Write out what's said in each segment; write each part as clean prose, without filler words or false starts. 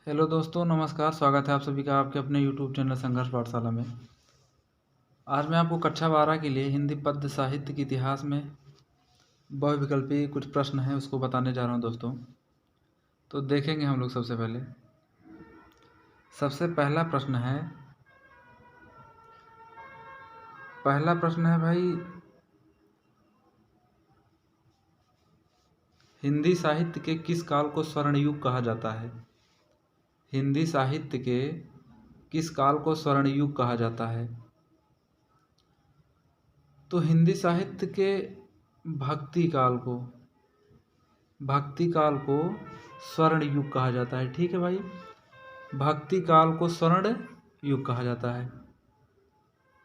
Hello दोस्तों, नमस्कार। स्वागत है आप सभी का आपके अपने यूट्यूब चैनल संघर्ष पाठशाला में। आज मैं आपको कक्षा 12 के लिए हिंदी पद्य साहित्य के इतिहास में बहुविकल्पी कुछ प्रश्न हैं उसको बताने जा रहा हूं दोस्तों। तो देखेंगे हम लोग। सबसे पहला प्रश्न है भाई, हिंदी साहित्य के किस काल को स्वर्ण युग कहा जाता है? हिंदी साहित्य के किस काल को स्वर्ण युग कहा जाता है? तो हिंदी साहित्य के भक्ति काल को स्वर्ण युग कहा जाता है। ठीक है भाई, भक्ति काल को स्वर्ण युग कहा जाता है।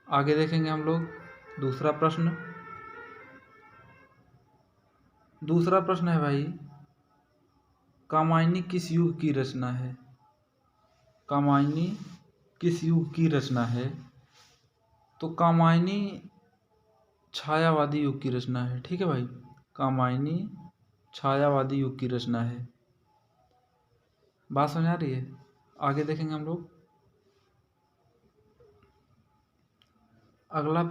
आगे देखेंगे हम लोग। दूसरा प्रश्न है भाई, कामायनी किस युग की रचना है? कामायनी किस युग की रचना है? तो कामायनी छायावादी युग की रचना है। ठीक है भाई, कामायनी छायावादी युग की रचना है। बात समझ आ रही है? आगे देखेंगे हम लोग। अगला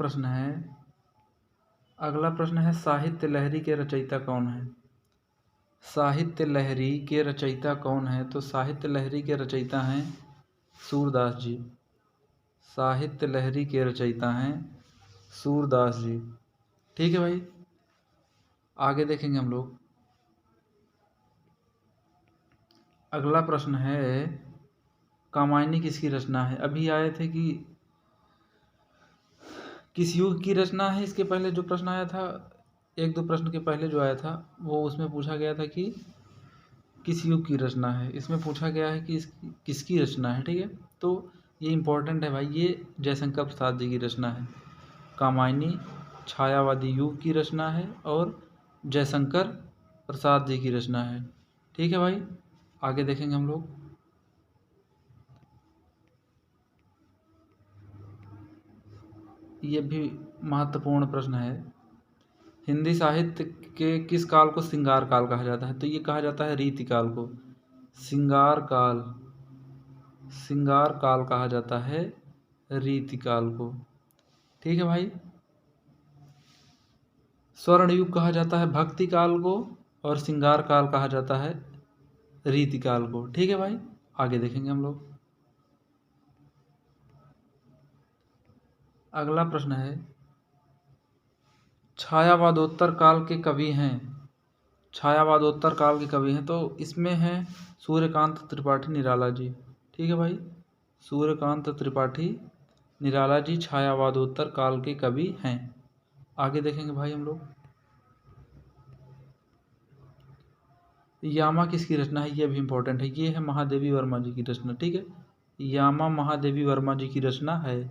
प्रश्न है साहित्य लहरी के रचयिता कौन है? साहित्य लहरी के रचयिता कौन है? तो साहित्य लहरी के रचयिता हैं सूरदास जी। साहित्य लहरी के रचयिता हैं सूरदास जी। ठीक है भाई, आगे देखेंगे हम लोग। अगला प्रश्न है, कामायनी किसकी रचना है? अभी आए थे कि किस युग की रचना है। इसके पहले जो प्रश्न आया था, एक दो प्रश्न के पहले जो आया था, वो उसमें पूछा गया था कि किस युग की रचना है। इसमें पूछा गया है कि किसकी रचना है। ठीक है, तो ये इम्पोर्टेंट है भाई। ये जयशंकर प्रसाद जी की रचना है। कामायनी छायावादी युग की रचना है और जयशंकर प्रसाद जी की रचना है। ठीक है भाई, आगे देखेंगे हम लोग। ये भी महत्वपूर्ण प्रश्न है, हिंदी साहित्य के किस काल को श्रृंगार काल कहा जाता है? तो ये कहा जाता है रीति काल को। श्रृंगार काल कहा जाता है रीति काल को। ठीक है भाई, स्वर्ण युग कहा जाता है भक्ति काल को और श्रृंगार काल कहा जाता है रीति काल को। ठीक है भाई, आगे देखेंगे हम लोग। अगला प्रश्न है, छायावादोत्तर काल के कवि हैं। छायावादोत्तर काल के कवि हैं, तो इसमें हैं सूर्यकांत त्रिपाठी निराला जी। ठीक है भाई, सूर्यकांत त्रिपाठी निराला जी छायावादोत्तर काल के कवि हैं। आगे देखेंगे भाई हम लोग। यामा किसकी रचना है? ये भी इम्पोर्टेंट है। ये है महादेवी वर्मा जी की रचना। ठीक है, यामा महादेवी वर्मा जी की रचना है।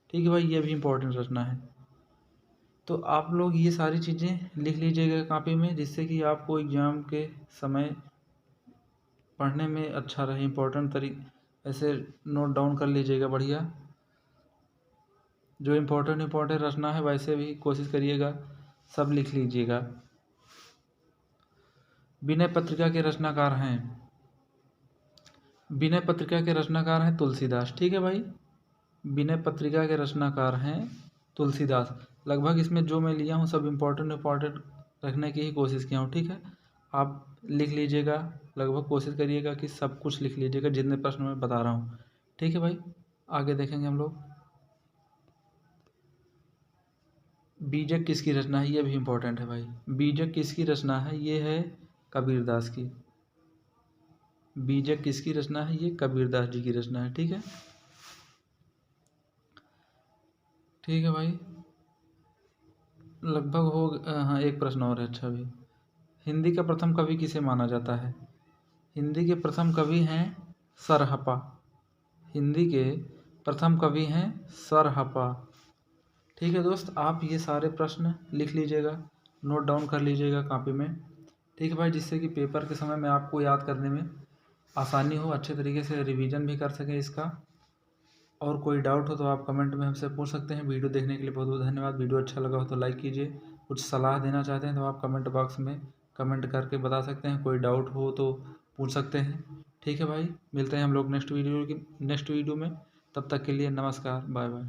ठीक है भाई, ये भी इम्पोर्टेंट रचना है। तो आप लोग ये सारी चीज़ें लिख लीजिएगा कॉपी में, जिससे कि आपको एग्ज़ाम के समय पढ़ने में अच्छा रहे। इम्पोर्टेंट तरीके ऐसे नोट डाउन कर लीजिएगा बढ़िया। जो इम्पोर्टेंट रचना है वैसे भी कोशिश करिएगा सब लिख लीजिएगा। विनय पत्रिका के रचनाकार हैं, विनय पत्रिका के रचनाकार हैं तुलसीदास। ठीक है भाई, विनय पत्रिका के रचनाकार हैं तुलसीदास। लगभग इसमें जो मैं लिया हूँ सब इम्पोर्टेंट रखने की ही कोशिश किया हूँ। ठीक है, आप लिख लीजिएगा, लगभग कोशिश करिएगा कि सब कुछ लिख लीजिएगा जितने प्रश्न मैं बता रहा हूँ। ठीक है भाई, आगे देखेंगे हम लोग। बीजक किसकी रचना है? ये भी इम्पोर्टेंट है भाई। बीजक किसकी रचना है? ये है कबीरदास की। बीजक किसकी रचना है? ये कबीरदास जी की रचना है। ठीक है, ठीक है भाई, लगभग हो। हाँ, एक प्रश्न और है। अच्छा भी, हिंदी का प्रथम कवि किसे माना जाता है? हिंदी के प्रथम कवि हैं सरहपा। हिंदी के प्रथम कवि हैं सरहपा। ठीक है दोस्त, आप ये सारे प्रश्न लिख लीजिएगा, नोट डाउन कर लीजिएगा कॉपी में। ठीक है भाई, जिससे कि पेपर के समय में आपको याद करने में आसानी हो, अच्छे तरीके से रिवीजन भी कर सकें इसका। और कोई डाउट हो तो आप कमेंट में हमसे पूछ सकते हैं। वीडियो देखने के लिए बहुत बहुत धन्यवाद। वीडियो अच्छा लगा हो तो लाइक कीजिए। कुछ सलाह देना चाहते हैं तो आप कमेंट बॉक्स में कमेंट करके बता सकते हैं। कोई डाउट हो तो पूछ सकते हैं। ठीक है भाई, मिलते हैं हम लोग नेक्स्ट वीडियो में। तब तक के लिए नमस्कार, बाय बाय।